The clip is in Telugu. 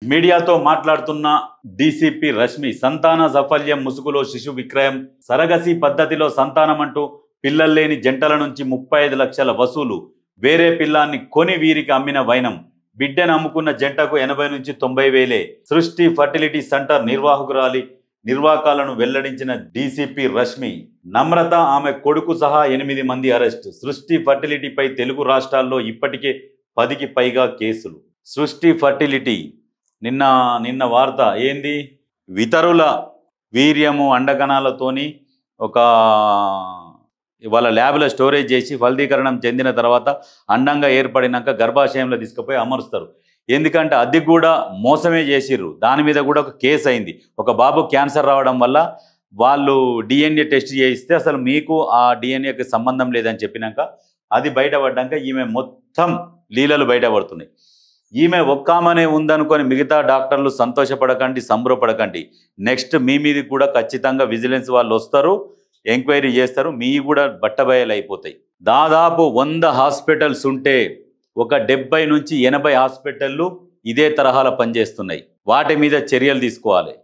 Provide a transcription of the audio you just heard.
మీడియాతో మాట్లాడుతున్న డీసీపీ రష్మి సంతాన సాఫల్యం ముసుగులో శిశు విక్రయం సరగసి పద్ధతిలో సంతానం అంటూ పిల్లల్లేని జంటల నుంచి 35 లక్షల వసూలు వేరే పిల్లాన్ని కొని వీరికి అమ్మిన వైనం బిడ్డను అమ్ముకున్న జంటకు 80 నుంచి 90 వేలే సృష్టి ఫర్టిలిటీ సెంటర్ నిర్వాహకాలను వెల్లడించిన డీసీపీ రష్మి నమ్రత ఆమె కొడుకు సహా 8 మంది అరెస్ట్ సృష్టి ఫర్టిలిటీపై తెలుగు రాష్ట్రాల్లో ఇప్పటికే 10కి పైగా కేసులు సృష్టి ఫర్టిలిటీ నిన్న వార్త ఏంది ఇతరుల వీర్యము అండకణాలతోని ఒక వాళ్ళ ల్యాబ్లో స్టోరేజ్ చేసి ఫలదీకరణం చెందిన తర్వాత అండంగా ఏర్పడినాక గర్భాశయంలో తీసుకుపోయి అమరుస్తారు ఎందుకంటే అది కూడా మోసమే చేసిర్రు దాని మీద కూడా ఒక కేసు అయింది ఒక బాబు క్యాన్సర్ రావడం వల్ల వాళ్ళు డిఎన్ఏ టెస్ట్ చేయిస్తే అసలు మీకు ఆ డిఎన్ఏకి సంబంధం లేదని చెప్పినాక అది బయటపడ్డాక ఈమె మొత్తం లీలలు బయటపడుతున్నాయి ఈమె ఒక్కామనే ఉందనుకొని మిగతా డాక్టర్లు సంతోషపడకండి సంబరపడకండి నెక్స్ట్ మీ మీద కూడా ఖచ్చితంగా విజిలెన్స్ వాళ్ళు వస్తారు ఎంక్వైరీ చేస్తారు మీ కూడా బట్టబయలు అయిపోతాయి దాదాపు 100 హాస్పిటల్స్ ఉంటే ఒక 70 నుంచి 80 హాస్పిటళ్ళు ఇదే తరహాలో పనిచేస్తున్నాయి వాటి మీద చర్యలు తీసుకోవాలి